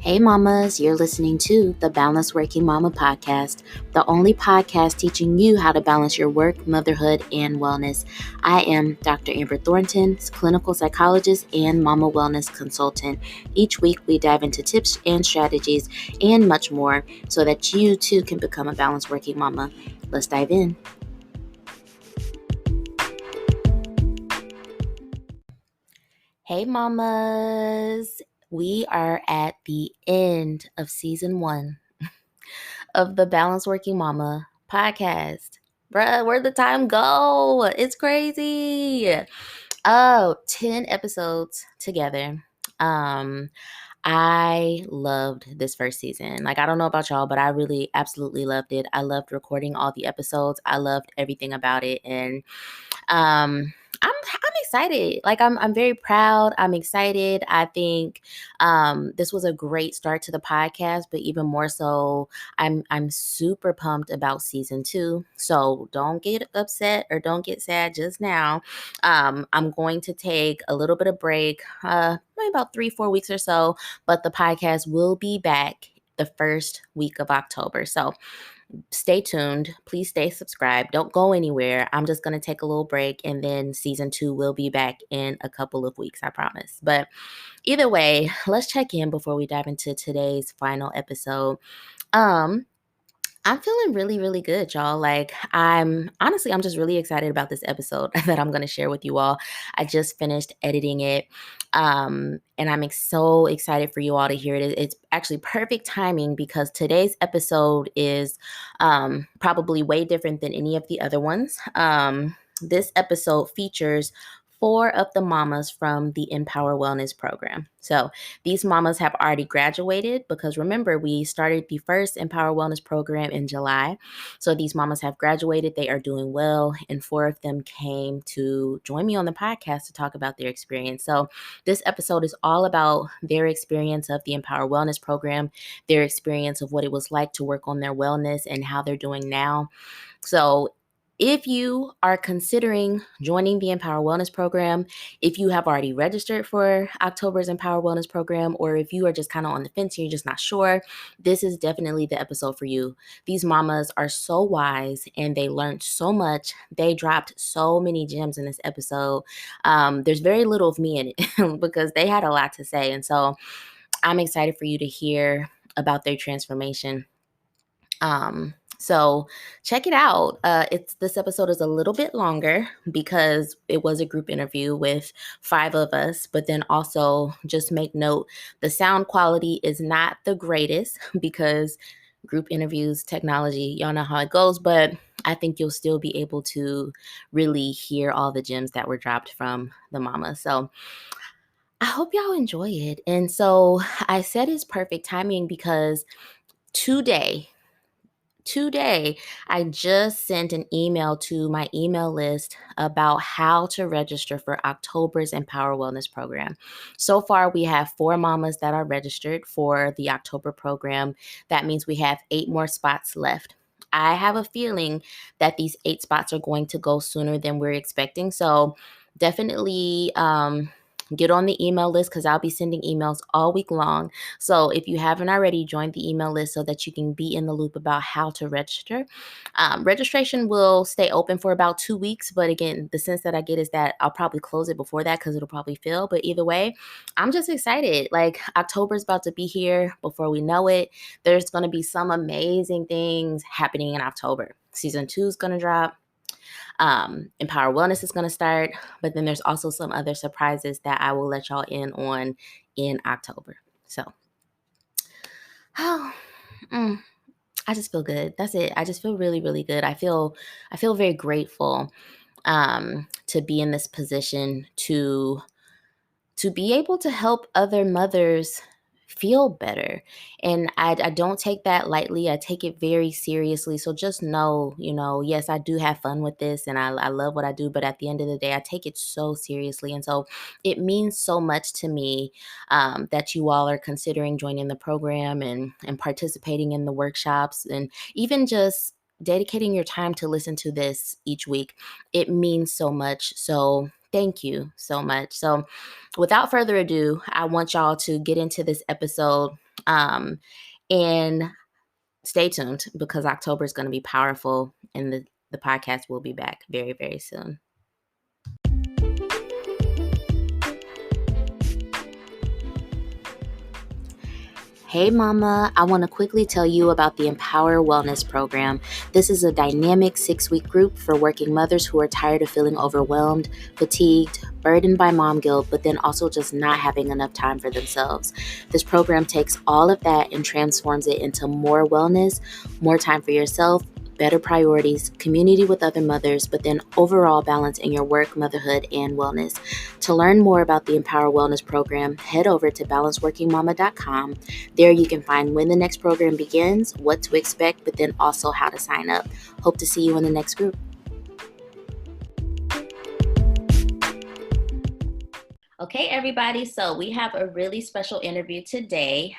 Hey mamas, you're listening to the Balanced Working Mama podcast, the only podcast teaching you how to balance your work, motherhood, and wellness. I am Dr. Amber Thornton, clinical psychologist and mama wellness consultant. Each week we dive into tips and strategies and much more so that you too can become a balanced working mama. Let's dive in. Hey mamas, we are at the end of season 1 of the Balanced Working Mama podcast. Bruh, where'd the time go? It's crazy. 10 episodes together. I loved this first season. Like, I don't know about y'all, but I really absolutely loved it. I loved recording all the episodes. I loved everything about it. And I'm excited. Like, I'm very proud. I'm excited. I think this was a great start to the podcast, but even more so, I'm super pumped about season 2. So don't get upset or don't get sad just now. I'm going to take a little bit of break, maybe about 3-4 weeks or so, but the podcast will be back the first week of October. So stay tuned. Please stay subscribed. Don't go anywhere. I'm just going to take a little break and then season 2 will be back in a couple of weeks, I promise. But either way, let's check in before we dive into today's final episode. I'm feeling really, really good, y'all. Like, I'm just really excited about this episode that I'm going to share with you all. I just finished editing it. And I'm so excited for you all to hear it. It's actually perfect timing because today's episode is probably way different than any of the other ones. This episode features 4 of the mamas from the Empower Wellness program. So these mamas have already graduated because remember, we started the first Empower Wellness program in July. So these mamas have graduated. They are doing well. And 4 of them came to join me on the podcast to talk about their experience. So this episode is all about their experience of the Empower Wellness program, their experience of what it was like to work on their wellness and how they're doing now. So if you are considering joining the Empower Wellness program, if you have already registered for October's Empower Wellness program, or if you are just kind of on the fence and you're just not sure, this is definitely the episode for you. These mamas are so wise and they learned so much. They dropped so many gems in this episode. There's very little of me in it because they had a lot to say. And so I'm excited for you to hear about their transformation. So check it out. This episode is a little bit longer because it was a group interview with 5 of us, but then also just make note, the sound quality is not the greatest because group interviews, technology, y'all know how it goes, but I think you'll still be able to really hear all the gems that were dropped from the mama. So I hope y'all enjoy it. And so I said it's perfect timing because today, I just sent an email to my email list about how to register for October's Empower Wellness program. So far, we have 4 mamas that are registered for the October program. That means we have 8 more spots left. I have a feeling that these 8 spots are going to go sooner than we're expecting. So definitely get on the email list because I'll be sending emails all week long. So if you haven't already, join the email list so that you can be in the loop about how to register. Registration will stay open for about 2 weeks. But again, the sense that I get is that I'll probably close it before that because it'll probably fill. But either way, I'm just excited. Like, October's about to be here before we know it. There's going to be some amazing things happening in October. Season 2 is going to drop. Empower Wellness is going to start, but then there's also some other surprises that I will let y'all in on in October. So, I just feel good. That's it. I just feel really, really good. I feel very grateful to be in this position to be able to help other mothers feel better. And I don't take that lightly. I take it very seriously. So just know, yes, I do have fun with this and I love what I do. But at the end of the day, I take it so seriously. And so it means so much to me that you all are considering joining the program and participating in the workshops and even just dedicating your time to listen to this each week. It means so much. So Thank you so much. So, without further ado, I want y'all to get into this episode. And stay tuned because October is going to be powerful and the podcast will be back very, very soon. Hey mama, I want to quickly tell you about the Empower Wellness Program. This is a dynamic 6-week group for working mothers who are tired of feeling overwhelmed, fatigued, burdened by mom guilt, but then also just not having enough time for themselves. This program takes all of that and transforms it into more wellness, more time for yourself, better priorities, community with other mothers, but then overall balance in your work, motherhood, and wellness. To learn more about the Empower Wellness Program, head over to balanceworkingmama.com. There you can find when the next program begins, what to expect, but then also how to sign up. Hope to see you in the next group. Okay, everybody. So we have a really special interview today.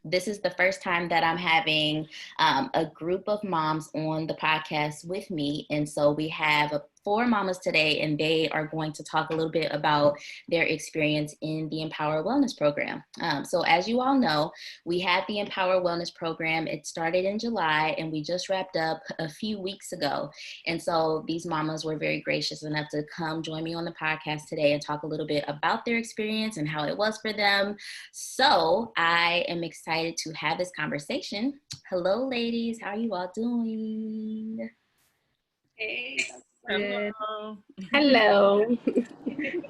This is the first time that I'm having a group of moms on the podcast with me. And so we have 4 mamas today, and they are going to talk a little bit about their experience in the Empower Wellness Program. So as you all know, we had the Empower Wellness Program. It started in July, and we just wrapped up a few weeks ago. And so these mamas were very gracious enough to come join me on the podcast today and talk a little bit about their experience and how it was for them. So I am excited to have this conversation. Hello, ladies. How are you all doing? Hey. Hello. Hello.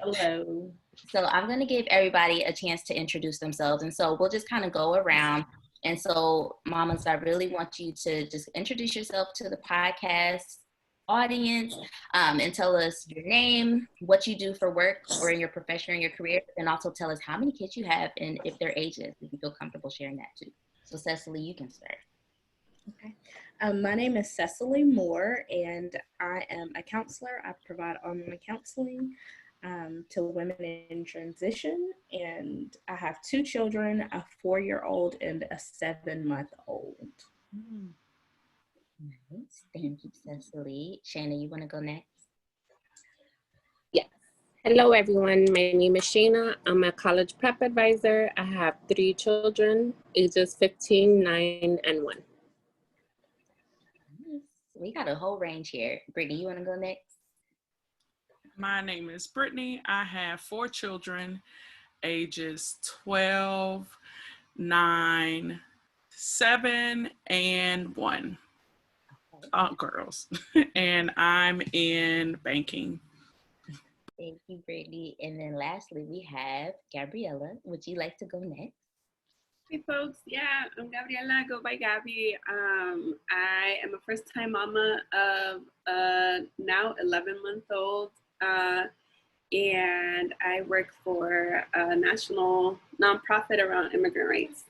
Hello. So I'm going to give everybody a chance to introduce themselves. And so we'll just kind of go around. And so, mamas, I really want you to just introduce yourself to the podcast audience and tell us your name, what you do for work or in your profession or in your career, and also tell us how many kids you have and if their ages, if you feel comfortable sharing that too. So Cecily, you can start. Okay. My name is Cecily Moore, and I am a counselor. I provide online counseling to women in transition, and I have 2 children, a 4-year-old and a 7-month-old. Nice. Thank you, Cecily. Shanna, you want to go next? Yes. Hello, everyone. My name is Shayna. I'm a college prep advisor. I have 3 children, ages 15, 9, and 1. We got a whole range here. Brittany, you want to go next? My name is Brittany. I have 4 children, ages 12, 9, 7, and 1. All girls. And I'm in banking. Thank you, Brittany. And then lastly, we have Gabriella. Would you like to go next? Hey folks, yeah, I'm Gabriela, go by Gabby. I am a first-time mama of a now 11-month-old, and I work for a national nonprofit around immigrant rights.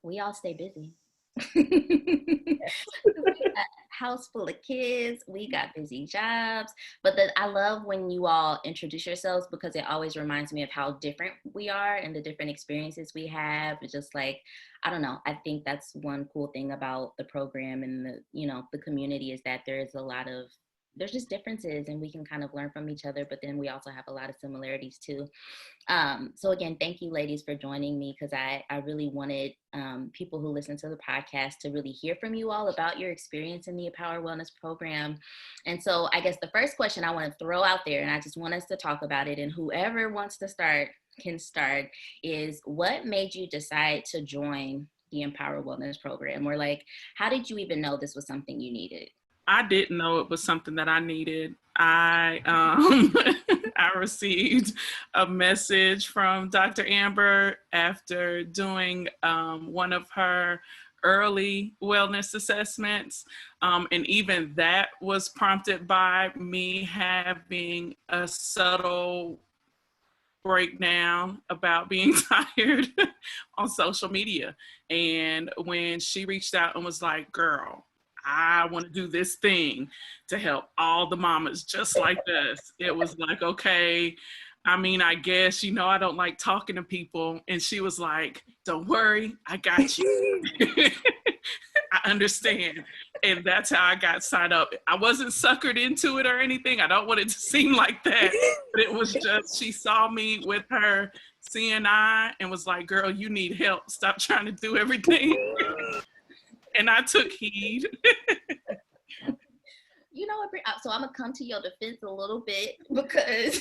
We all stay busy. House full of kids, we got busy jobs, but I love when you all introduce yourselves because it always reminds me of how different we are and the different experiences we have. It's just like, I don't know, I think that's one cool thing about the program and the community is that there's just differences and we can kind of learn from each other, but then we also have a lot of similarities too. So again, thank you ladies for joining me because I really wanted people who listen to the podcast to really hear from you all about your experience in the Empower Wellness Program. And so I guess the first question I want to throw out there, and I just want us to talk about it, and whoever wants to start can start, is what made you decide to join the Empower Wellness Program? Or like, how did you even know this was something you needed? I didn't know it was something that I needed. I I received a message from Dr. Amber after doing one of her early wellness assessments. And even that was prompted by me having a subtle breakdown about being tired on social media. And when she reached out and was like, girl, I want to do this thing to help all the mamas just like us. It was like, okay, I mean, I guess, I don't like talking to people. And she was like, don't worry, I got you. I understand. And that's how I got signed up. I wasn't suckered into it or anything. I don't want it to seem like that. But it was just, she saw me with her CNI and was like, girl, you need help. Stop trying to do everything. And I took heed. You know what, so I'm gonna come to your defense a little bit because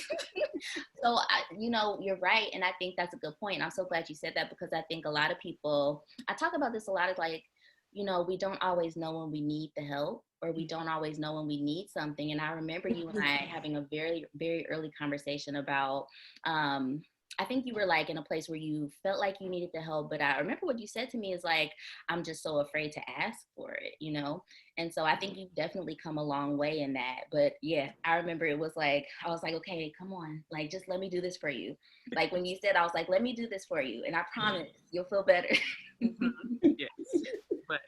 you're right, and I think that's a good point. I'm so glad you said that, because I think a lot of people, I talk about this a lot, of like, we don't always know when we need the help, or we don't always know when we need something. And I remember you and I having a very, very early conversation about, I think you were like in a place where you felt like you needed the help, but I remember what you said to me is like, I'm just so afraid to ask for it, And so I think you've definitely come a long way in that. But yeah, I remember it was like, I was like, okay, come on, like, just let me do this for you. Like when you said, I was like, let me do this for you. And I promise you'll feel better. Yes. But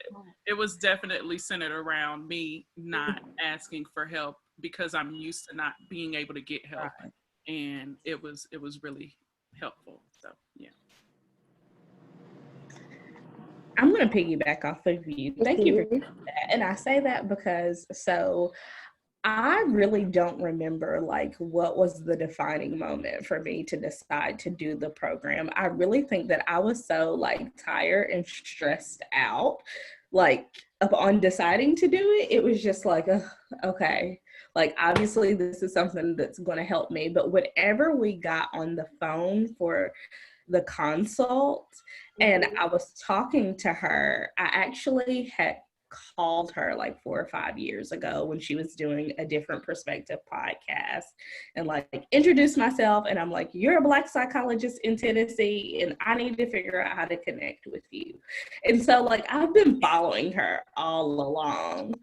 it was definitely centered around me not asking for help, because I'm used to not being able to get help. Right. And it was really helpful. So yeah. I'm going to piggyback off of you. Thank you for that. And I say that because, I really don't remember like what was the defining moment for me to decide to do the program. I really think that I was so like tired and stressed out, like upon deciding to do it. It was just like, okay, like obviously this is something that's going to help me. But whenever we got on the phone for the consult and I was talking to her, I actually had called her like 4 or 5 years ago when she was doing a Different Perspective podcast, and like introduced myself, and I'm like, you're a Black psychologist in Tennessee and I need to figure out how to connect with you. And so like I've been following her all along,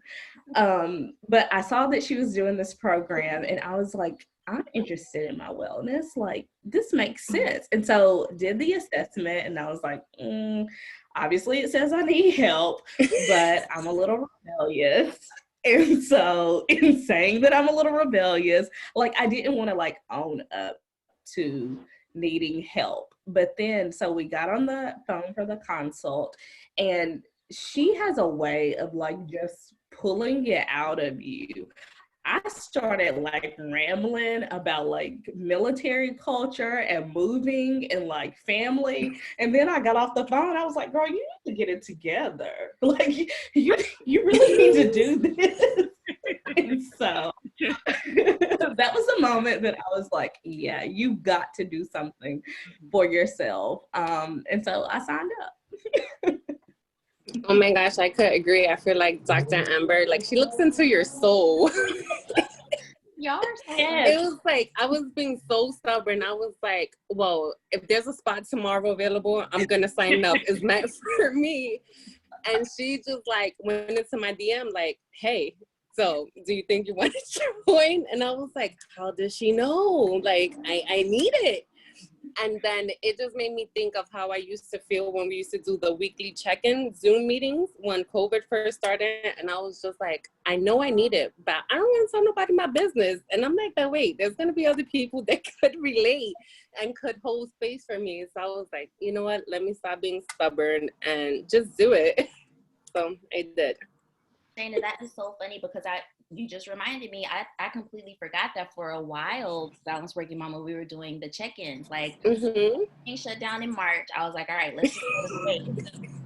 but I saw that she was doing this program and I was like, I'm interested in my wellness, like this makes sense. And so did the assessment, and I was like, obviously it says I need help, but I'm a little rebellious. And so in saying that I'm a little rebellious, like I didn't want to like own up to needing help. But then, so we got on the phone for the consult, and she has a way of like just pulling it out of you. I started like rambling about like military culture and moving and like family. And then I got off the phone. I was like, girl, you need to get it together. Like you really need to do this. And so that was the moment that I was like, yeah, you got to do something for yourself. And so I signed up. Oh my gosh, I could agree. I feel like Dr. Amber, like she looks into your soul. Y'all are so It was like, I was being so stubborn. I was like, well, if there's a spot tomorrow available, I'm going to sign up. It's meant for me. And she just like went into my DM like, hey, so do you think you want to join? And I was like, how does she know? Like, I need it. And then it just made me think of how I used to feel when we used to do the weekly check-in Zoom meetings when COVID first started. And I was just like, I know I need it, but I don't want to tell nobody my business. And I'm like, but wait, there's going to be other people that could relate and could hold space for me. So I was like, you know what? Let me stop being stubborn and just do it. So I did. Shana, that is so funny because you just reminded me, I completely forgot that for a while, Balanced Working Mama, we were doing the check-ins. Like, being shut down in March, I was like, all right, let's just wait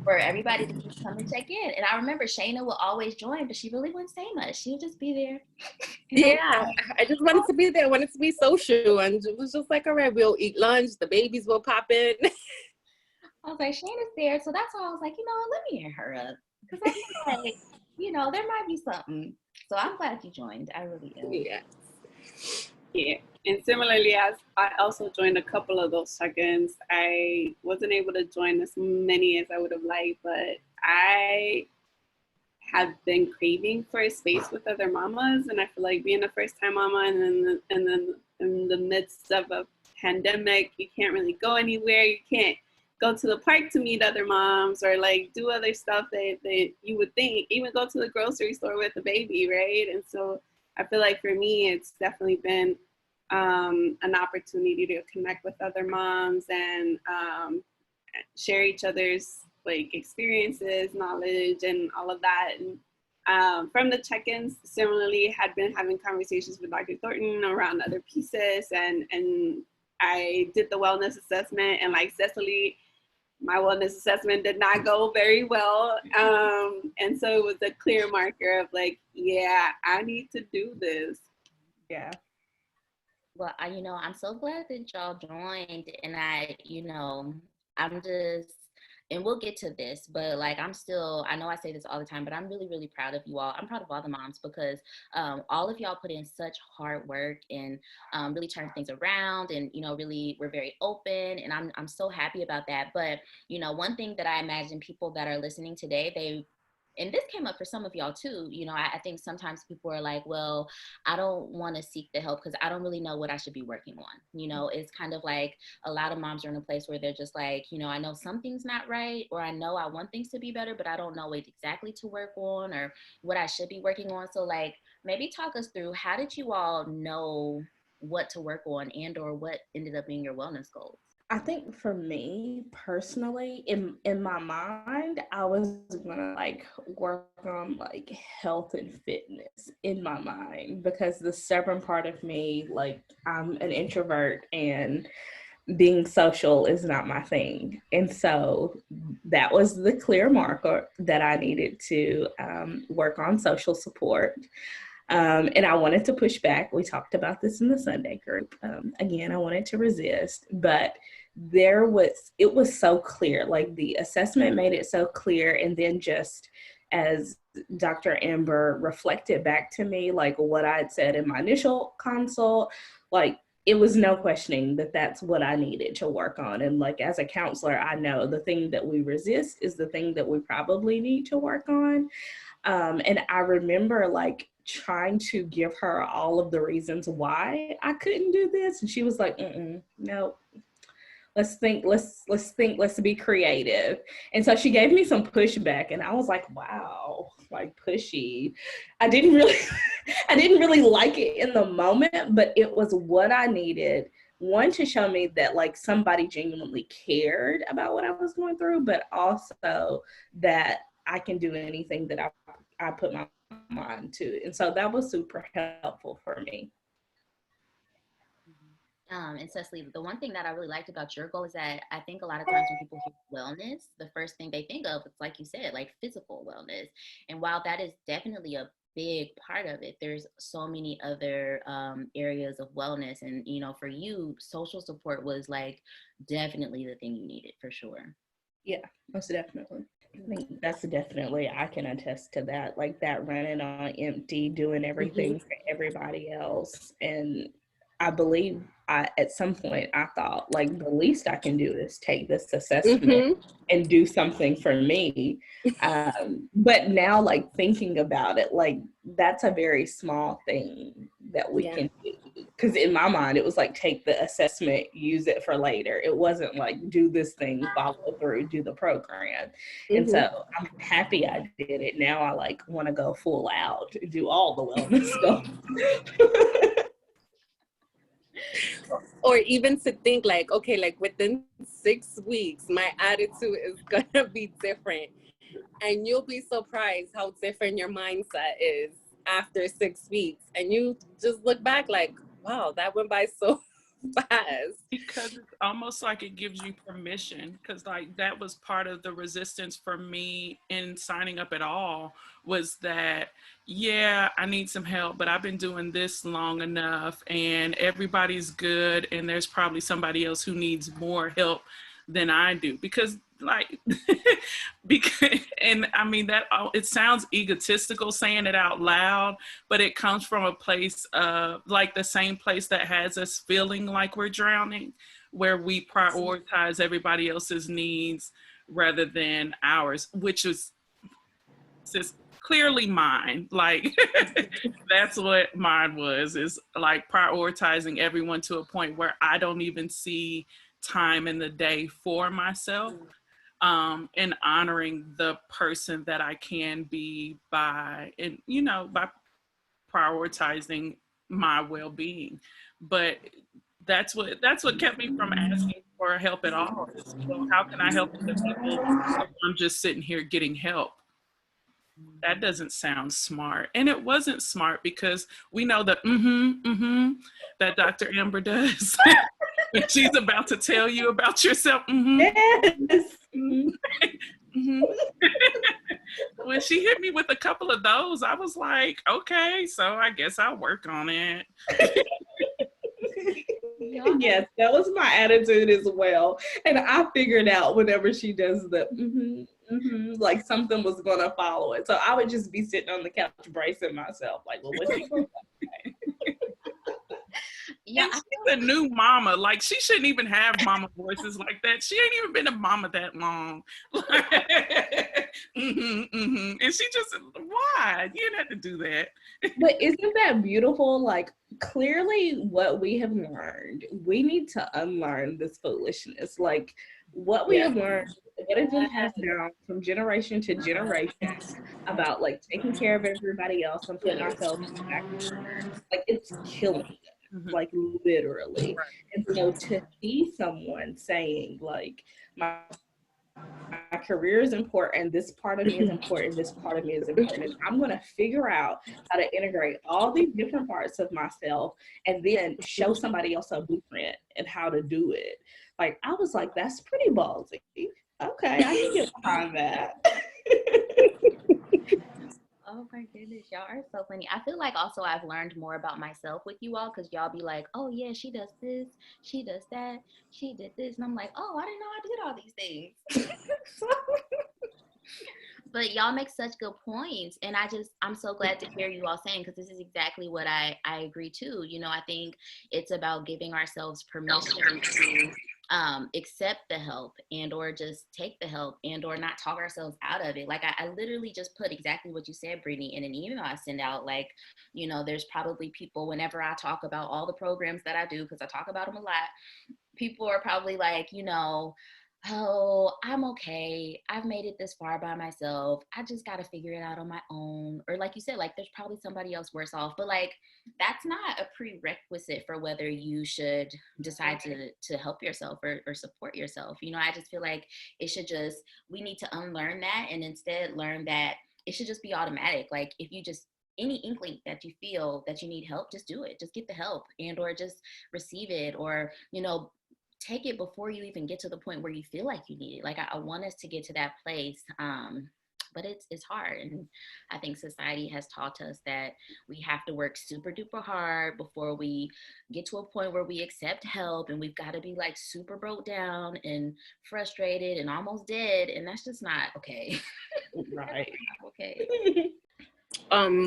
for everybody to just come and check in. And I remember Shana would always join, but she really wouldn't say much. She would just be there. Yeah, I just wanted to be there. I wanted to be social. And it was just like, all right, we'll eat lunch. The babies will pop in. I was like, Shana's there. So that's why I was like, you know what, let me hit her up. Because I feel like, there might be something. So I'm glad you joined. I really am. Yeah. Yeah. And similarly, as I also joined a couple of those check-ins. I wasn't able to join as many as I would have liked, but I have been craving for a space with other mamas. And I feel like being a first-time mama and then in the midst of a pandemic, you can't really go anywhere. You can't go to the park to meet other moms or like do other stuff that you would think, even go to the grocery store with a baby, right? And so I feel like for me, it's definitely been an opportunity to connect with other moms and share each other's like experiences, knowledge, and all of that. And from the check-ins, similarly, had been having conversations with Dr. Thornton around other pieces, and I did the wellness assessment, and like Cecily, my wellness assessment did not go very well. And so it was a clear marker of like, yeah, I need to do this. Yeah. Well, I'm so glad that y'all joined, and I'm just, and we'll get to this, but like, I know I say this all the time, but I'm really, really proud of you all. I'm proud of all the moms because all of y'all put in such hard work and really turned things around, and really we're very open, and I'm so happy about that. But one thing that I imagine people that are listening today, and this came up for some of y'all too, I think sometimes people are like, well, I don't want to seek the help because I don't really know what I should be working on. It's kind of like a lot of moms are in a place where they're just like, I know something's not right, or I know I want things to be better, but I don't know what exactly to work on or what I should be working on. So like, maybe talk us through, how did you all know what to work on and or what ended up being your wellness goals? I think for me personally, in my mind, I was gonna like work on like health and fitness in my mind, because the stubborn part of me, like I'm an introvert and being social is not my thing. And so that was the clear marker that I needed to work on social support. And I wanted to push back. We talked about this in the Sunday group. Again, I wanted to resist, but it was so clear. Like the assessment made it so clear. And then just as Dr. Amber reflected back to me, like what I had said in my initial consult, like it was no questioning that that's what I needed to work on. And like, as a counselor, I know the thing that we resist is the thing that we probably need to work on. And I remember like trying to give her all of the reasons why I couldn't do this. And she was like, no, let's think, let's be creative. And so she gave me some pushback, and I was like, wow, like pushy. I didn't really like it in the moment, but it was what I needed. One, to show me that like somebody genuinely cared about what I was going through, but also that I can do anything that I put my mind to. And so that was super helpful for me. And Cecily, the one thing that I really liked about your goal is that I think a lot of times when people hear wellness, the first thing they think of is, like you said, like physical wellness. And while that is definitely a big part of it, there's so many other areas of wellness. And, for you, social support was like definitely the thing you needed for sure. Yeah, most definitely. I think that's definitely, I can attest to that, like that running on empty, doing everything for everybody else. And I believe at some point I thought like the least I can do is take this assessment and do something for me. But now like thinking about it, like that's a very small thing that we can do. Because in my mind, it was like, take the assessment, use it for later. It wasn't like, do this thing, follow through, do the program. And so I'm happy I did it. Now I like want to go full out, do all the wellness stuff. Or even to think like, okay, like within 6 weeks, my attitude is gonna be different. And you'll be surprised how different your mindset is after 6 weeks. And you just look back like, wow, that went by so fast. Because it's almost like it gives you permission, because like that was part of the resistance for me in signing up at all, was that, yeah, I need some help, but I've been doing this long enough and everybody's good, and there's probably somebody else who needs more help than I do. Because like, and I mean that it sounds egotistical saying it out loud, but it comes from a place of like the same place that has us feeling like we're drowning, where we prioritize everybody else's needs rather than ours, which is just clearly mine. Like that's what mine was, is like prioritizing everyone to a point where I don't even see time in the day for myself. And honoring the person that I can be by prioritizing my well-being. But that's what kept me from asking for help at all. Is, well, how can I help other people if I'm just sitting here getting help? That doesn't sound smart. And it wasn't smart because we know that that Dr. Amber does. When she's about to tell you about yourself. Yes. When she hit me with a couple of those, I was like, okay, so I guess I'll work on it. Yes, that was my attitude as well. And I figured out whenever she does the like something was gonna follow it. So I would just be sitting on the couch bracing myself, like, well, what's she gonna say? Yeah, And she's a new mama. Like, she shouldn't even have mama voices like that. She ain't even been a mama that long. And she just, why? You didn't have to do that. But isn't that beautiful? Like, clearly what we have learned, we need to unlearn this foolishness. Like, what we have learned, what has been passed down from generation to generation about, like, taking care of everybody else and putting ourselves back. Like, it's killing us, like, literally. Right. And so to see someone saying, like, my career is important, this part of me is important, this part of me is important, and I'm going to figure out how to integrate all these different parts of myself and then show somebody else a blueprint and how to do it. Like, I was like, that's pretty ballsy. Okay, I can get behind that. Oh my goodness, y'all are so funny. I feel like also I've learned more about myself with you all because y'all be like, oh yeah, she does this, she does that, she did this. And I'm like, oh, I didn't know I did all these things. But y'all make such good points. And I'm so glad to hear you all saying, because this is exactly what I agree to. You know, I think it's about giving ourselves permission to accept the help and or just take the help and or not talk ourselves out of it. Like I literally just put exactly what you said, Brittany, in an email I send out. Like, you know, there's probably people whenever I talk about all the programs that I do, because I talk about them a lot, people are probably like, you know, oh, I'm okay. I've made it this far by myself. I just got to figure it out on my own. Or like you said, like there's probably somebody else worse off. But like that's not a prerequisite for whether you should decide to help yourself or support yourself. You know, I just feel like it should just, we need to unlearn that and instead learn that it should just be automatic. Like if you just, any inkling that you feel that you need help, just do it. Just get the help and or just receive it, or, you know, take it before you even get to the point where you feel like you need it. Like I want us to get to that place. But it's hard. And I think society has taught us that we have to work super duper hard before we get to a point where we accept help, and we've got to be like super broke down and frustrated and almost dead. And that's just not okay. Right. Okay.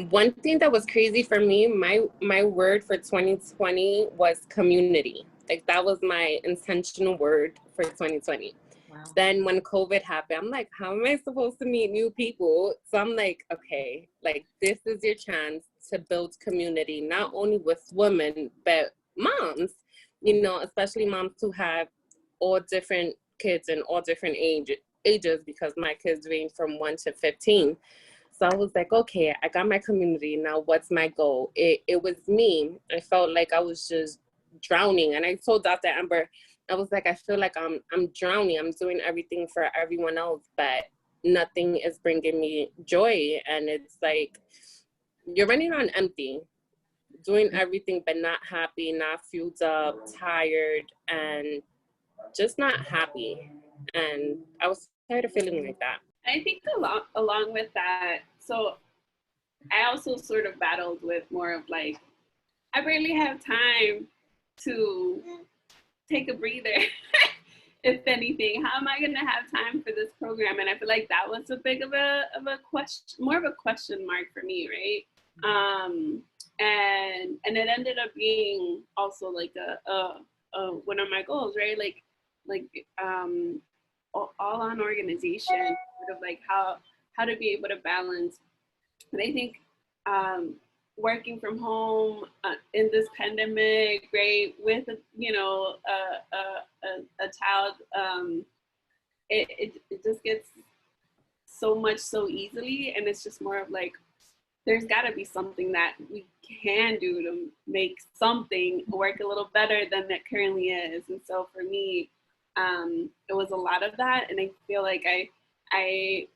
One thing that was crazy for me, my word for 2020 was community. Like that was my intentional word for 2020. Wow. Then when COVID happened, I'm like, how am I supposed to meet new people? So I'm like, okay, like this is your chance to build community, not only with women, but moms, you know, especially moms who have all different kids and all different ages, because my kids range from 1 to 15. So I was like, okay, I got my community. Now what's my goal? It was me. I felt like I was just drowning. And I told Dr. Amber, I was like, I feel like I'm drowning. I'm doing everything for everyone else, but nothing is bringing me joy. And it's like, you're running on empty, doing everything, but not happy, not fueled up, tired, and just not happy. And I was tired of feeling like that. I think along with that, so I also sort of battled with more of like, I barely have time to take a breather. If anything, how am I going to have time for this program? And I feel like that was a big of a question, more of a question mark for me, right? And it ended up being also like a one of my goals, right? Like all on organization, sort of like how to be able to balance. And I think working from home in this pandemic, right, with you know a child, it just gets so much so easily, and it's just more of like, there's got to be something that we can do to make something work a little better than it currently is. And so for me, it was a lot of that. And I feel like I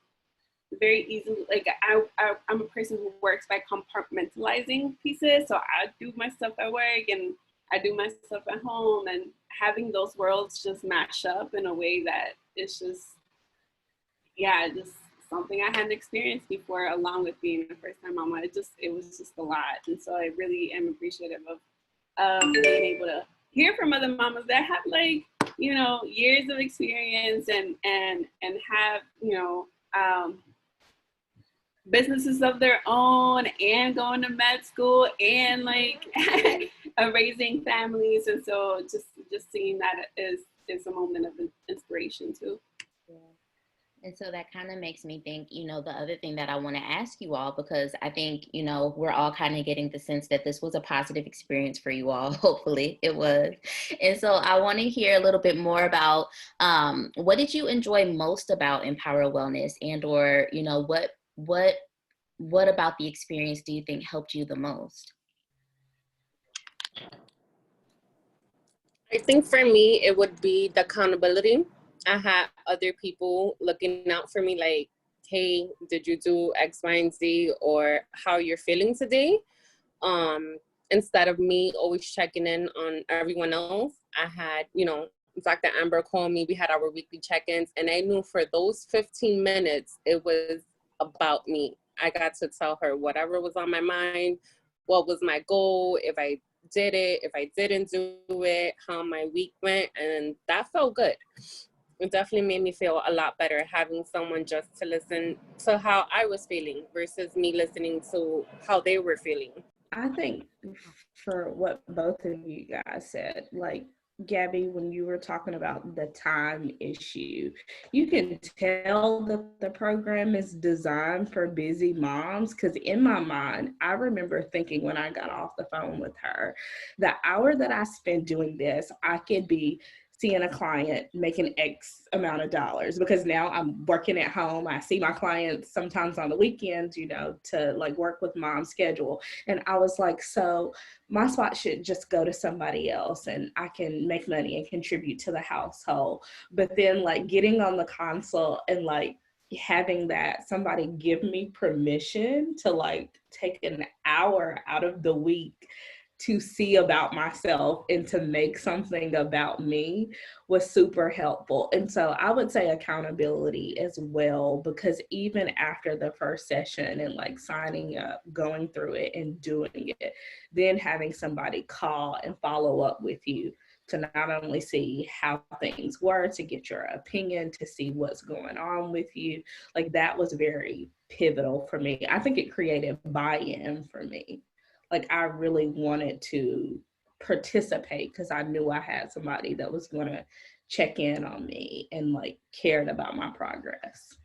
very easily, like I'm a person who works by compartmentalizing pieces. So I do my stuff at work and I do my stuff at home, and having those worlds just match up in a way that it's just, yeah, just something I hadn't experienced before, along with being a first-time mama. It was just a lot. And so I really am appreciative of being able to hear from other mamas that have, like, you know, years of experience and have, you know, businesses of their own and going to med school and like raising families. And so just seeing that is a moment of inspiration too. Yeah. And so that kind of makes me think, you know, the other thing that I want to ask you all, because I think, you know, we're all kind of getting the sense that this was a positive experience for you all. Hopefully it was. And so I want to hear a little bit more about what did you enjoy most about Empower Wellness, and or, you know, what about the experience do you think helped you the most? I think for me, it would be the accountability. I had other people looking out for me, like, hey, did you do X, Y, and Z, or how you're feeling today? Instead of me always checking in on everyone else, I had, you know, Dr. Amber called me. We had our weekly check-ins, and I knew for those 15 minutes, it was about me. I got to tell her whatever was on my mind, what was my goal, if I did it, if I didn't do it, how my week went, and that felt good. It definitely made me feel a lot better having someone just to listen to how I was feeling versus me listening to how they were feeling. I think for what both of you guys said, like, Gabby, when you were talking about the time issue, you can tell that the program is designed for busy moms, because in my mind, I remember thinking when I got off the phone with her, the hour that I spent doing this, I could be seeing a client making X amount of dollars, because now I'm working at home. I see my clients sometimes on the weekends, you know, to like work with mom's schedule. And I was like, so my spot should just go to somebody else and I can make money and contribute to the household. But then like getting on the console and like having that somebody give me permission to like take an hour out of the week to see about myself and to make something about me was super helpful. And so I would say accountability as well, because even after the first session and like signing up, going through it and doing it, then having somebody call and follow up with you to not only see how things were, to get your opinion, to see what's going on with you, like that was very pivotal for me. I think it created buy-in for me. Like I really wanted to participate because I knew I had somebody that was going to check in on me and like cared about my progress.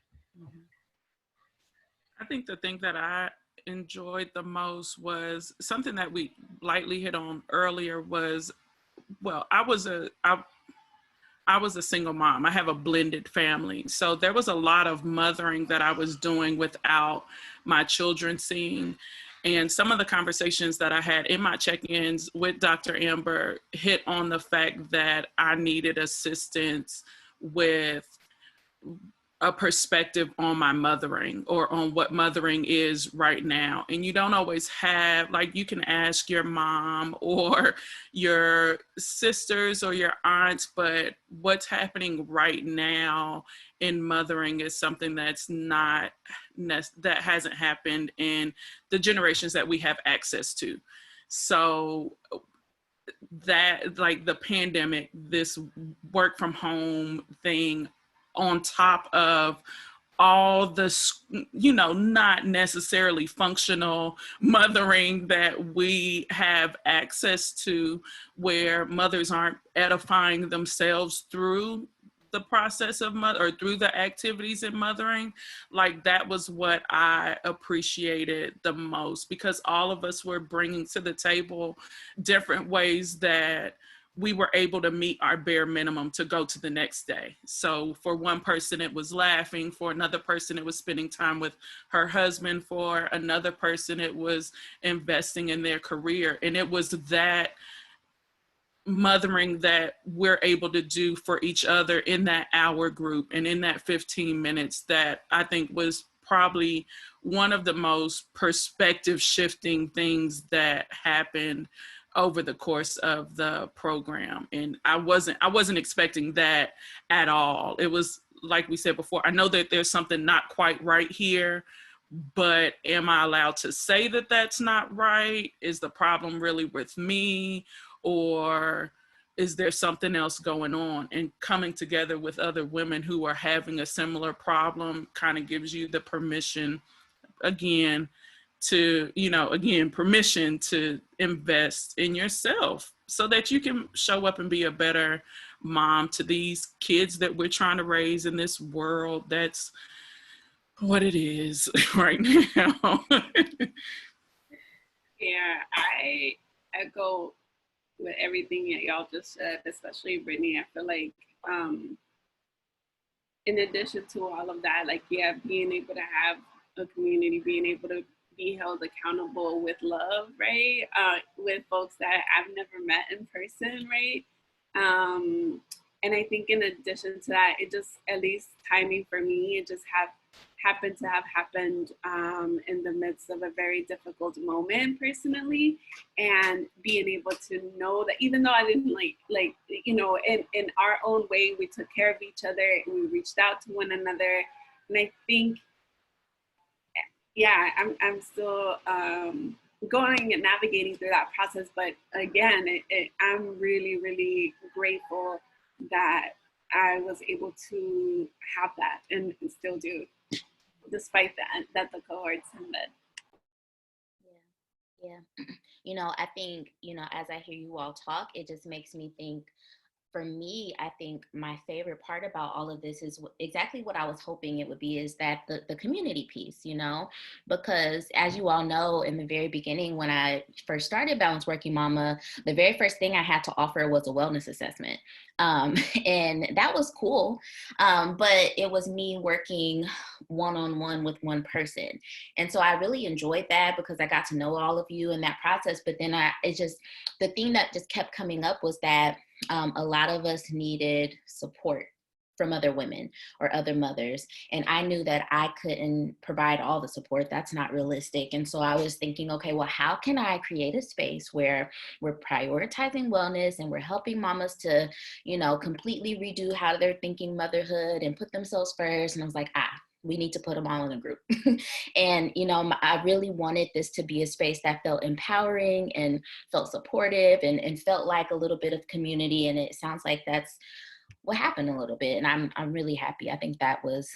I think the thing that I enjoyed the most was something that we lightly hit on earlier was, well, I was a single mom. I have a blended family. So there was a lot of mothering that I was doing without my children seeing. And some of the conversations that I had in my check-ins with Dr. Amber hit on the fact that I needed assistance with a perspective on my mothering or on what mothering is right now. And you don't always have, like, you can ask your mom or your sisters or your aunts, but what's happening right now in mothering is something that's not, that hasn't happened in the generations that we have access to. So that, like the pandemic, this work from home thing, on top of all the, you know, not necessarily functional mothering that we have access to, where mothers aren't edifying themselves through the process of mother or through the activities in mothering. Like that was what I appreciated the most, because all of us were bringing to the table different ways that we were able to meet our bare minimum to go to the next day. So for one person, it was laughing. For another person, it was spending time with her husband. For another person, it was investing in their career. And it was that mothering that we're able to do for each other in that hour group and in that 15 minutes that I think was probably one of the most perspective shifting things that happened over the course of the program. And I wasn't expecting that at all. It was, like we said before, I know that there's something not quite right here, but am I allowed to say that that's not right? Is the problem really with me? Or is there something else going on? And coming together with other women who are having a similar problem kind of gives you the permission, again, to, permission to invest in yourself so that you can show up and be a better mom to these kids that we're trying to raise in this world that's what it is right now. Yeah, I echo with everything that y'all just said, especially Brittany. I feel like in addition to all of that, like, yeah, being able to have a community, being able to be held accountable with love, right? With folks that I've never met in person, right? And I think in addition to that, it just, at least timing for me, it just happened to have happened in the midst of a very difficult moment personally, and being able to know that even though I didn't in our own way, we took care of each other and we reached out to one another. And I think, yeah, I'm still going and navigating through that process. But again, I'm really, really grateful that I was able to have that and still do, despite that the cohorts ended. Yeah. I think, as I hear you all talk, it just makes me think, for me, I think my favorite part about all of this is exactly what I was hoping it would be, is that the community piece, because as you all know, in the very beginning, when I first started Balanced Working Mama, the very first thing I had to offer was a wellness assessment. And that was cool. But it was me working one-on-one with one person. And so I really enjoyed that because I got to know all of you in that process. But then the thing that just kept coming up was that a lot of us needed support from other women or other mothers. And I knew that I couldn't provide all the support. That's not realistic. And so I was thinking, okay, well, how can I create a space where we're prioritizing wellness and we're helping mamas to, completely redo how they're thinking motherhood and put themselves first. And I was like, we need to put them all in a group. And, I really wanted this to be a space that felt empowering and felt supportive and felt like a little bit of community. And it sounds like that's what happened a little bit. And I'm really happy. I think that was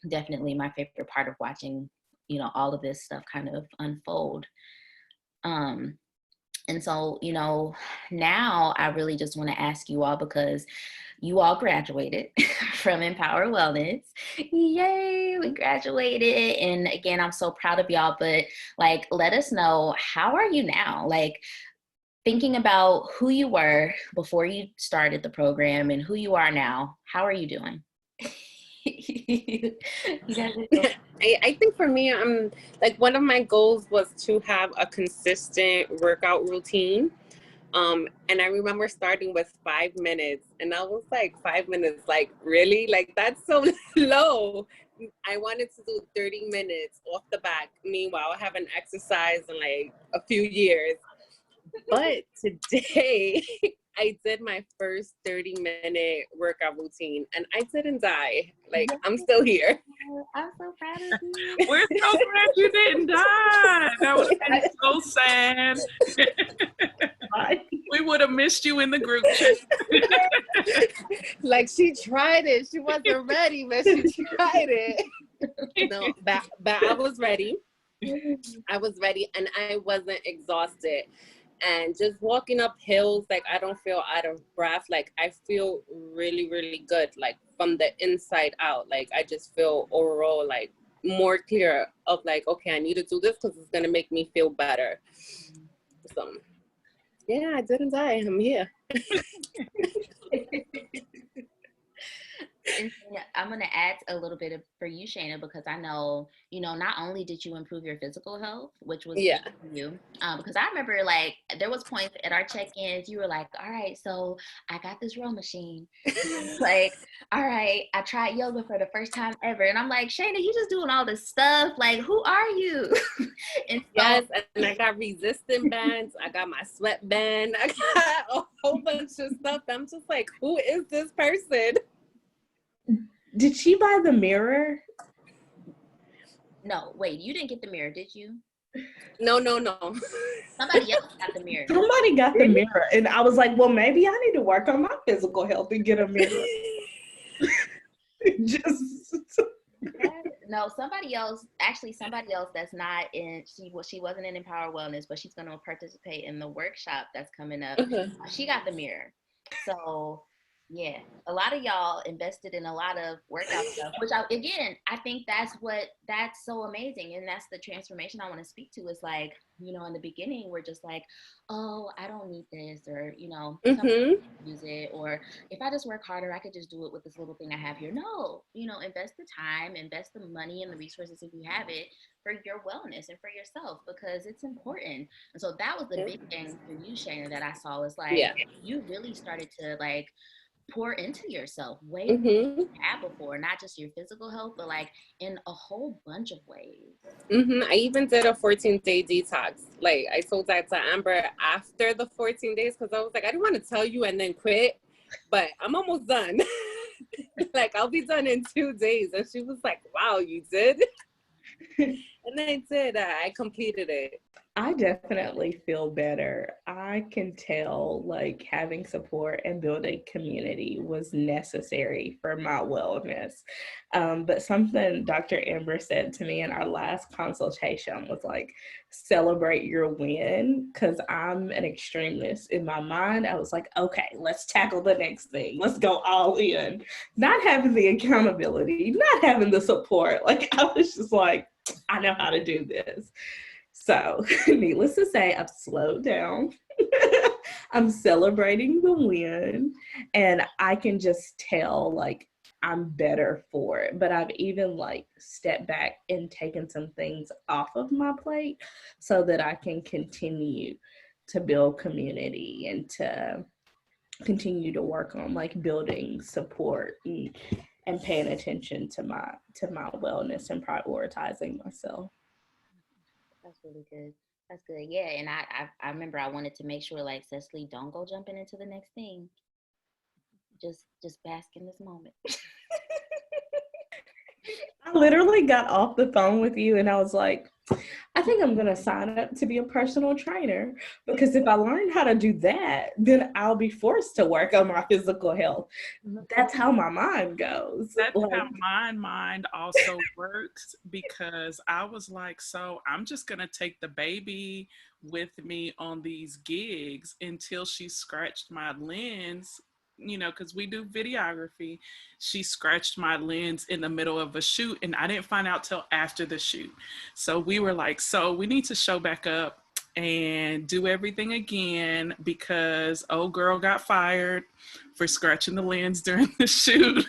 definitely my favorite part of watching, all of this stuff kind of unfold. And so, now I really just want to ask you all, because you all graduated from Empower Wellness. Yay, we graduated. And again, I'm so proud of y'all, but let us know, how are you now? Thinking about who you were before you started the program and who you are now, how are you doing? I think for me, I'm one of my goals was to have a consistent workout routine. And I remember starting with 5 minutes, and I was like, 5 minutes, really? That's so low. I wanted to do 30 minutes off the back. Meanwhile, I haven't exercised in a few years. But today, I did my first 30-minute workout routine, and I didn't die. I'm still here. I'm so proud of you. We're so glad you didn't die. That was so sad. We would have missed you in the group chat. She tried it. She wasn't ready, but she tried it. No, but I was ready. I was ready, and I wasn't exhausted. And just walking up hills, I don't feel out of breath. I feel really, really good, from the inside out. I just feel overall, more clear of okay, I need to do this because it's going to make me feel better. So Yeah, I didn't die. I'm here. And I'm going to add a little bit for you, Shayna, because I know, not only did you improve your physical health, which was Yeah. big for you, because I remember like there was points at our check-ins, you were like, all right, so I got this row machine. Like, all right, I tried yoga for the first time ever. And I'm like, Shayna, you just doing all this stuff. Like, who are you? And so, yes, and I got resistant bands. I got my sweatband. I got a whole bunch of stuff. I'm just like, who is this person? Did she buy the mirror? No, wait, you didn't get the mirror, did you? No. Somebody else got the mirror. Somebody got the mirror. And I was like, well, maybe I need to work on my physical health and get a mirror. No, somebody else that's not in, she wasn't in Empower Wellness, but she's going to participate in the workshop that's coming up. She got the mirror. So yeah, a lot of y'all invested in a lot of workout stuff, which I think that's so amazing. And that's the transformation I want to speak to, is like, in the beginning, we're just like, oh, I don't need this, or, use it. Or if I just work harder, I could just do it with this little thing I have here. No, invest the time, invest the money and the resources if you have it for your wellness and for yourself, because it's important. And so that was the big thing for you, Shayna, that I saw, was like, you really started to like pour into yourself way more than you had before, not just your physical health, but like in a whole bunch of ways. I even did a 14-day detox. Like, I told that to Amber after the 14 days, because I was like, I didn't want to tell you and then quit, but I'm almost done. Like, I'll be done in 2 days. And she was like, wow, you did? And I did. I completed it. I definitely feel better. I can tell like having support and building community was necessary for my wellness. But something Dr. Amber said to me in our last consultation was like, celebrate your win, because I'm an extremist. In my mind, I was like, okay, let's tackle the next thing. Let's go all in. Not having the accountability, not having the support. Like, I was just like, I know how to do this. So needless to say, I've slowed down. I'm celebrating the win, and I can just tell like I'm better for it. But I've even like stepped back and taken some things off of my plate so that I can continue to build community and to continue to work on like building support and paying attention to my wellness and prioritizing myself. That's really good. That's good. Yeah, and I remember I wanted to make sure like, Cecily, don't go jumping into the next thing. Just bask in this moment. I literally got off the phone with you and I was like, I think I'm going to sign up to be a personal trainer, because if I learn how to do that, then I'll be forced to work on my physical health. That's how my mind goes. That's how my mind also works, because I was like, so I'm just going to take the baby with me on these gigs until she scratched my lens, because we do videography. She scratched my lens in the middle of a shoot, and I didn't find out till after the shoot. So we were like, so we need to show back up and do everything again, because old girl got fired for scratching the lens during the shoot.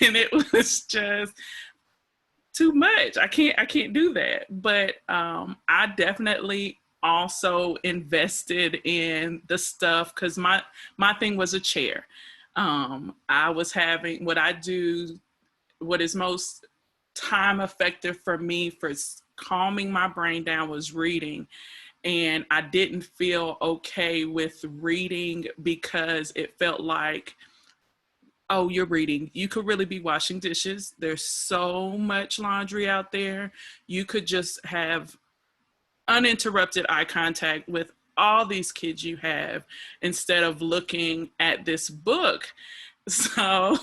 And it was just too much. I can't do that. But I definitely also invested in the stuff, because my thing was a chair. I was having what is most time effective for me for calming my brain down was reading. And I didn't feel okay with reading, because it felt like, oh, you're reading. You could really be washing dishes. There's so much laundry out there. You could just have uninterrupted eye contact with all these kids you have, instead of looking at this book. So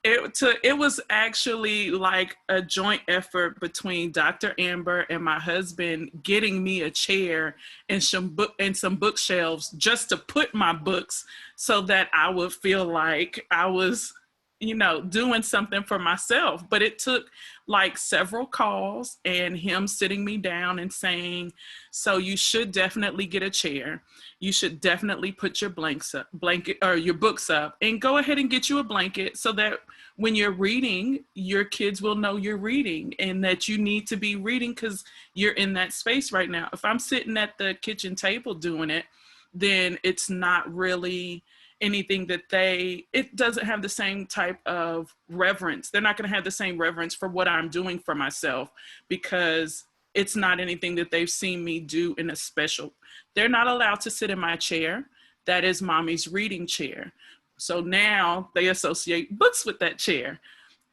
it was actually like a joint effort between Dr. Amber and my husband getting me a chair and some bookshelves just to put my books, so that I would feel like I was doing something for myself. But it took like several calls and him sitting me down and saying, so you should definitely get a chair. You should definitely put your blanket or your books up, and go ahead and get you a blanket so that when you're reading, your kids will know you're reading and that you need to be reading because you're in that space right now. If I'm sitting at the kitchen table doing it, then it's not really anything that it doesn't have the same type of reverence. They're not going to have the same reverence for what I'm doing for myself because it's not anything that they've seen me do in a special. They're not allowed to sit in my chair. That is mommy's reading chair. So now they associate books with that chair.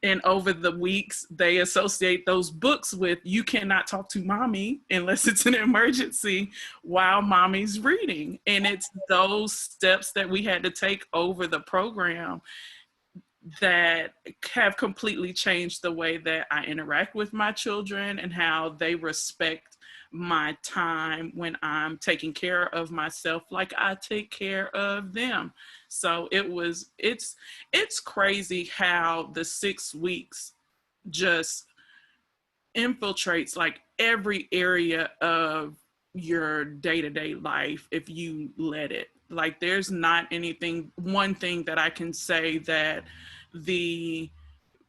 And over the weeks, they associate those books with, you cannot talk to mommy unless it's an emergency while mommy's reading. And it's those steps that we had to take over the program that have completely changed the way that I interact with my children and how they respect my time when I'm taking care of myself like I take care of them. So it's crazy how the 6 weeks just infiltrates like every area of your day-to-day life if you let it. Like there's not one thing that I can say that the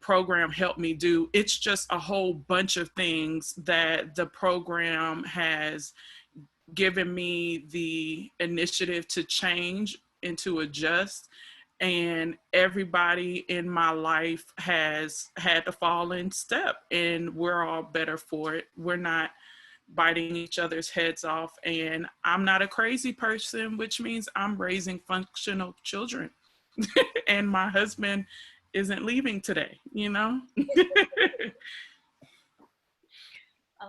program helped me do. It's just a whole bunch of things that the program has given me the initiative to change and to adjust. And everybody in my life has had to fall in step, and we're all better for it. We're not biting each other's heads off. And I'm not a crazy person, which means I'm raising functional children. And my husband isn't leaving today, Oh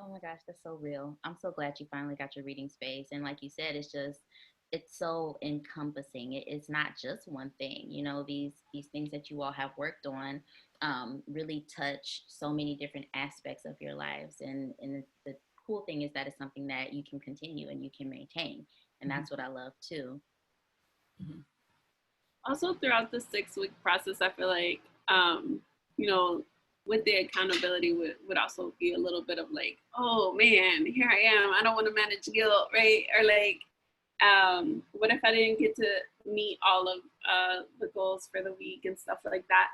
my gosh, that's so real. I'm so glad you finally got your reading space. And like you said, it's so encompassing. It's not just one thing. These things that you all have worked on really touch so many different aspects of your lives. And the cool thing is that it's something that you can continue and you can maintain. And that's what I love too. Mm-hmm. Also, throughout the 6-week process, I feel like, with the accountability would also be a little bit of like, oh man, here I am. I don't want to manage guilt, right? Or like, what if I didn't get to meet all of the goals for the week and stuff like that?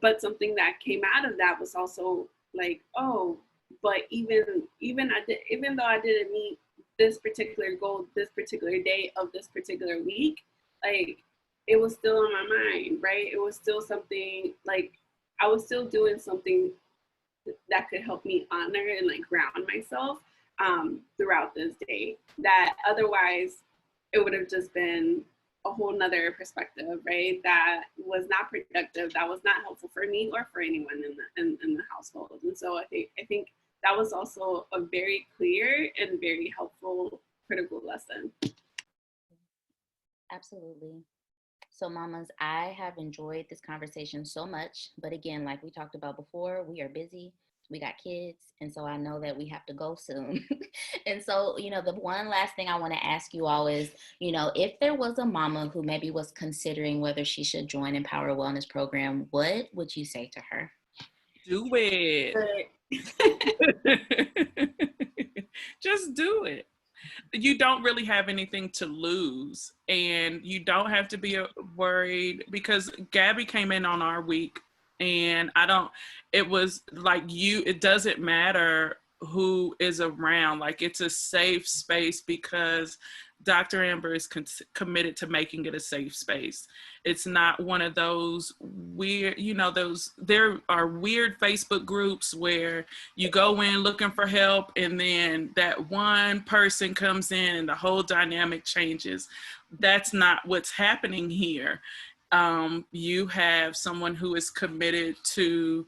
But something that came out of that was also like, oh, but even though I didn't meet this particular goal, this particular day of this particular week, like it was still on my mind, right? It was still something like I was still doing something that could help me honor and like ground myself throughout this day, that otherwise it would have just been a whole nother perspective, right? That was not productive, that was not helpful for me or for anyone in the household. And so I think that was also a very clear and very helpful critical lesson. Absolutely. So mamas, I have enjoyed this conversation so much, but again, like we talked about before, we are busy. We got kids, and so I know that we have to go soon. And so, the one last thing I want to ask you all is, if there was a mama who maybe was considering whether she should join Empower Wellness Program, what would you say to her? Do it. Just do it. You don't really have anything to lose, and you don't have to be worried, because Gabby came in on our week, and it was like it doesn't matter who is around. Like, it's a safe space because Dr. Amber is committed to making it a safe space. It's not one of those weird, there are weird Facebook groups where you go in looking for help and then that one person comes in and the whole dynamic changes. That's not what's happening here. You have someone who is committed to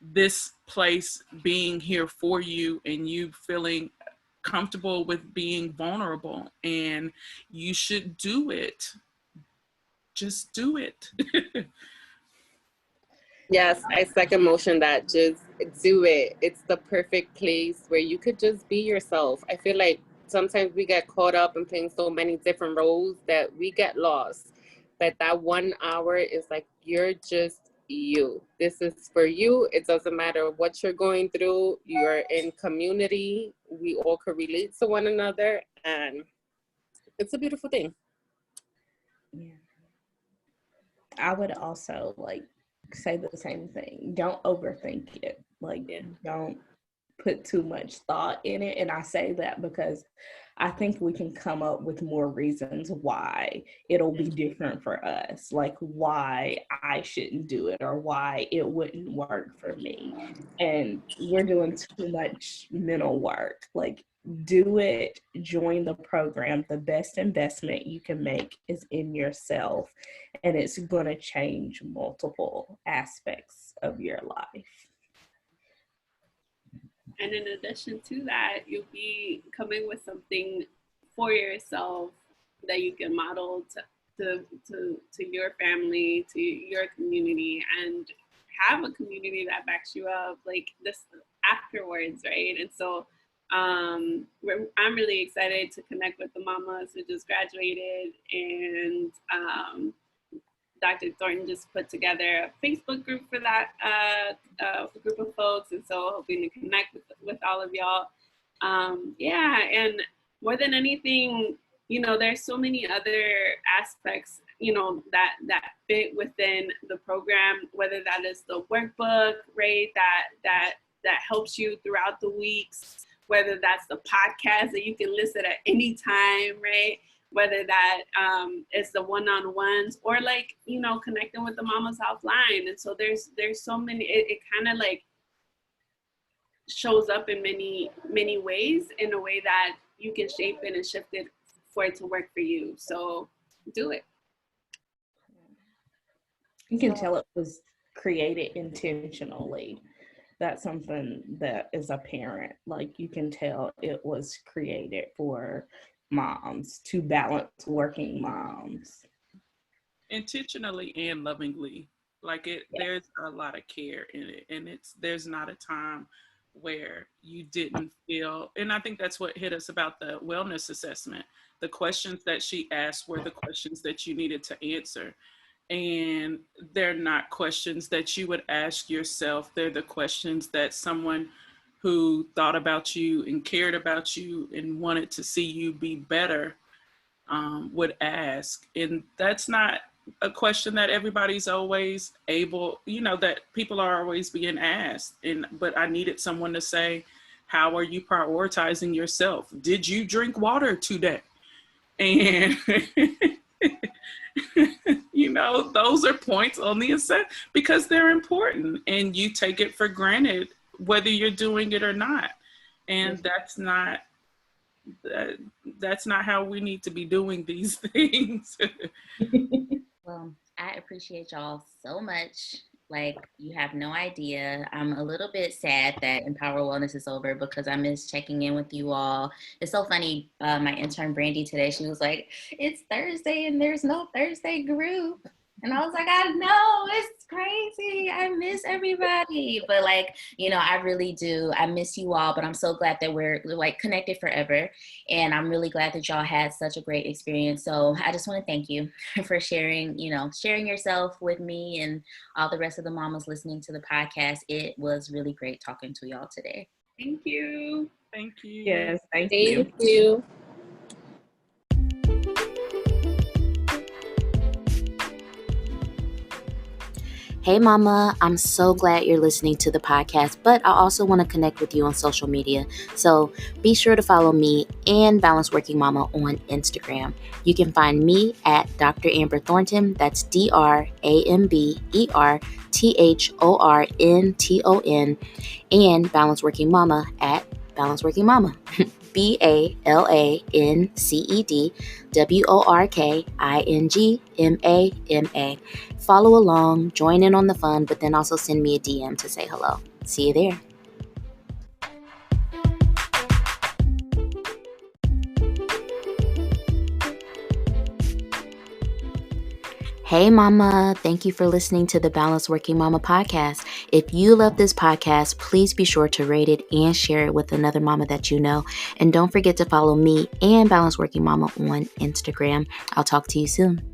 this place being here for you, and you feeling comfortable with being vulnerable, and you should do it. Just do it. Yes, I second motion that. Just do it. It's the perfect place where you could just be yourself. I feel like sometimes we get caught up in playing so many different roles that we get lost. But that 1 hour is like, you're just you. This is for you. It doesn't matter what you're going through. You're in community. We all can relate to one another. And it's a beautiful thing. Yeah. I would also like say the same thing. Don't overthink it. Like, don't put too much thought in it. And I say that because I think we can come up with more reasons why it'll be different for us, like why I shouldn't do it or why it wouldn't work for me. And we're doing too much mental work. Like, do it, join the program. The best investment you can make is in yourself, and it's going to change multiple aspects of your life. And in addition to that, you'll be coming with something for yourself that you can model to your family, to your community, and have a community that backs you up like this afterwards, right? And so I'm really excited to connect with the mamas who just graduated, and Dr. Thornton just put together a Facebook group for that group of folks, and so hoping to connect with all of y'all. And more than anything, there's so many other aspects, that fit within the program, whether that is the workbook, right, that helps you throughout the weeks, whether that's the podcast that you can listen at any time, right? Whether that is the one-on-ones or connecting with the mamas offline. And so there's so many, it kind of like shows up in many, many ways, in a way that you can shape it and shift it for it to work for you. So do it. You can tell it was created intentionally. That's something that is apparent. Like, you can tell it was created for moms, to balance working moms. Intentionally and lovingly. Like there's a lot of care in it, and there's not a time where you didn't feel, and I think that's what hit us about the wellness assessment. The questions that she asked were the questions that you needed to answer. And they're not questions that you would ask yourself. They're the questions that someone who thought about you and cared about you and wanted to see you be better would ask. And that's not a question that everybody's always able, that people are always being asked. But I needed someone to say, how are you prioritizing yourself? Did you drink water today? And those are points on the assessment because they're important, and you take it for granted whether you're doing it or not. And that's not how we need to be doing these things. Well, I appreciate y'all so much. Like, you have no idea. I'm a little bit sad that Empower Wellness is over because I miss checking in with you all. It's so funny. My intern Brandy today, she was like, it's Thursday and there's no Thursday group. And I was like, I know, it's crazy. I miss everybody. But I really do. I miss you all, but I'm so glad that we're connected forever. And I'm really glad that y'all had such a great experience. So I just want to thank you for sharing yourself with me and all the rest of the mamas listening to the podcast. It was really great talking to y'all today. Thank you. Thank you. Yes, thank you. Thank you. Hey mama, I'm so glad you're listening to the podcast, but I also want to connect with you on social media. So be sure to follow me and Balanced Working Mama on Instagram. You can find me at Dr. Amber Thornton. That's DrAmberThornton, and Balanced Working Mama at Balanced Working Mama. BALANCEDWORKINGMAMA. Follow along, join in on the fun, but then also send me a DM to say hello. See you there. Hey mama, thank you for listening to the Balanced Working Mama podcast. If you love this podcast, please be sure to rate it and share it with another mama that you know. And don't forget to follow me and Balanced Working Mama on Instagram. I'll talk to you soon.